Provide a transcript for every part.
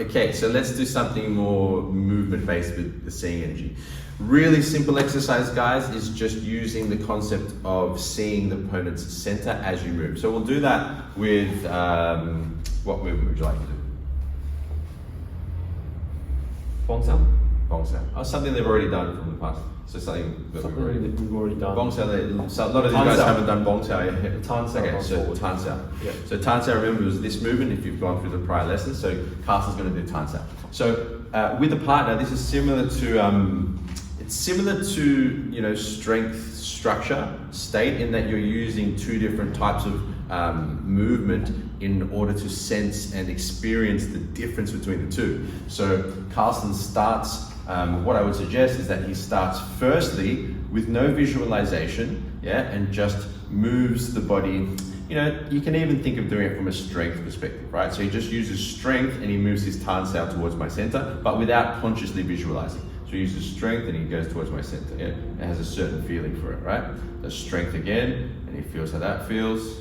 Okay, so let's do something more movement-based with the seeing energy. Really simple exercise, guys, is just using the concept of seeing the opponent's center as you move. So we'll do that with, what movement would you like to do? Bong sao? Bong sao. Oh, something they've already done from the past. So something that Something we've already done. Bong sao, so a lot of you guys haven't done bong sao yet. Tan sao. Okay, so tan sao. Yeah. So tan sao, remember, was this movement if you've gone through the prior lessons. So Carsten's going to do tan sao. So with a partner, this is similar to, it's similar to, you know, strength structure state in that you're using two different types of movement in order to sense and experience the difference between the two. So Carsten starts, what I would suggest is that he starts firstly with no visualization, yeah, and just moves the body. You know, you can even think of doing it from a strength perspective, right? So he just uses strength and he moves his tan sao towards my center, but without consciously visualizing. So he uses strength and he goes towards my center. Yeah? It has a certain feeling for it, right? The strength again, and he feels how that feels.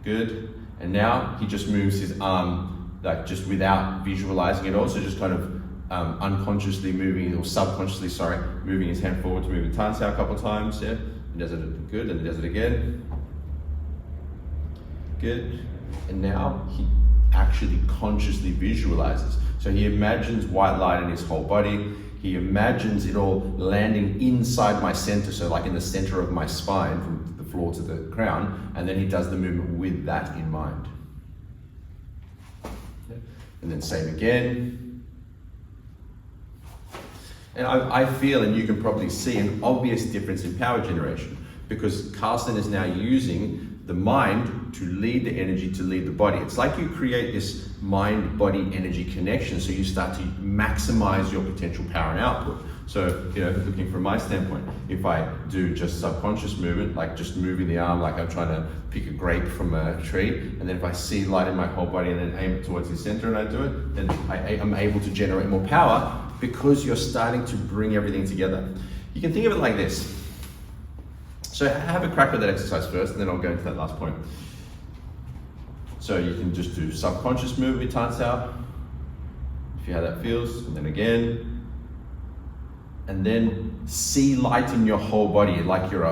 Good. And now he just moves his arm, like just without visualizing it, also just kind of unconsciously moving, or subconsciously, sorry, moving his hand forward to move the tan sao a couple of times. Yeah, he does it good, and he does it again. Good. And now he actually consciously visualizes. So he imagines white light in his whole body. He imagines it all landing inside my center, so like in the center of my spine, from the floor to the crown, and then he does the movement with that in mind. And then same again. And I feel, and you can probably see, an obvious difference in power generation, because Carsten is now using the mind to lead the energy, to lead the body. It's like you create this mind-body energy connection, so you start to maximize your potential power and output. So, you know, looking from my standpoint, if I do just subconscious movement, like just moving the arm like I'm trying to pick a grape from a tree, and then if I see light in my whole body and then aim it towards the center and I do it, then I'm able to generate more power, because you're starting to bring everything together. You can think of it like this. So have a crack at that exercise first, and then I'll go into that last point. So you can just do subconscious movement with tan sao, if you how that feels, and then again. And then see light in your whole body, like you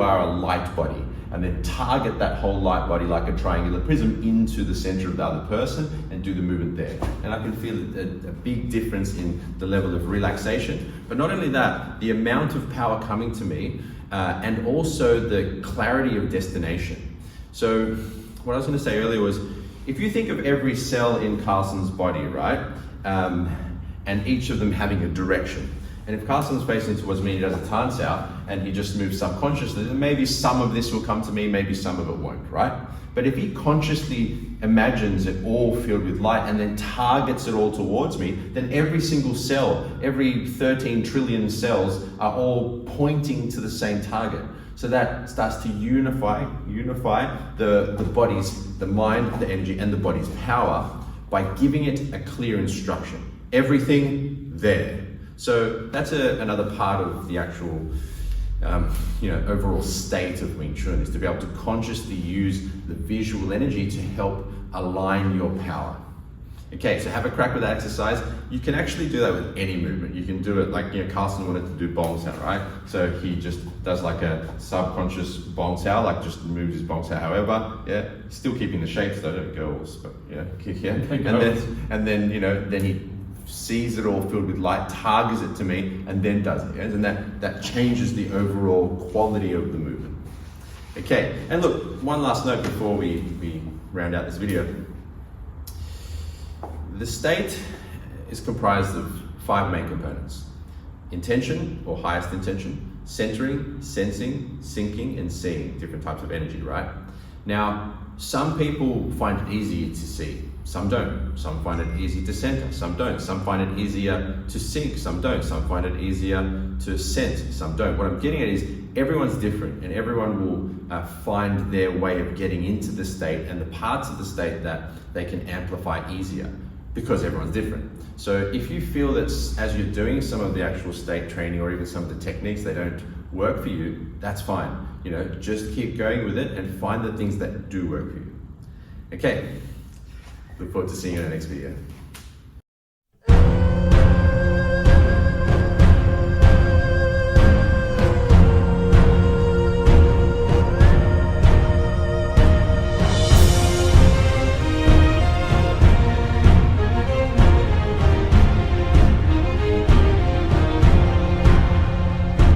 are a light body, and then target that whole light body like a triangular prism into the center of the other person and do the movement there. And I can feel a big difference in the level of relaxation. But not only that, the amount of power coming to me, and also the clarity of destination. So what I was going to say earlier was, if you think of every cell in Carsten's body, right, and each of them having a direction, and if Carsten's facing towards me, he does a tan sao, and he just moves subconsciously, then maybe some of this will come to me, maybe some of it won't, right? But if he consciously imagines it all filled with light and then targets it all towards me, then every single cell, every 13 trillion cells are all pointing to the same target. So that starts to unify the body's, the mind, the energy, and the body's power by giving it a clear instruction. Everything there. So that's another part of the actual overall state of Wing Chun, is to be able to consciously use the visual energy to help align your power. Okay, so have a crack with that exercise. You can actually do that with any movement. You can do it like, you know, Carsten wanted to do bong sao, right? So he just does like a subconscious bong sao, like just moves his bong sao however, yeah, still keeping the shapes though, don't girls, but yeah, and then you know, then he sees it all filled with light, targets it to me, and then does it. Yeah? And that changes the overall quality of the movement. Okay, and look, one last note before we round out this video. The state is comprised of 5 main components: intention, or highest intention, centering, sensing, syncing, and seeing, different types of energy, right? Now, some people find it easy to see, some don't. Some find it easy to center, some don't. Some find it easier to sync, some don't. Some find it easier to sense, some don't. What I'm getting at is, everyone's different, and everyone will find their way of getting into the state and the parts of the state that they can amplify easier, because everyone's different. So if you feel that as you're doing some of the actual state training, or even some of the techniques, they don't work for you, that's fine. You know, just keep going with it and find the things that do work for you. Okay, look forward to seeing you in the next video.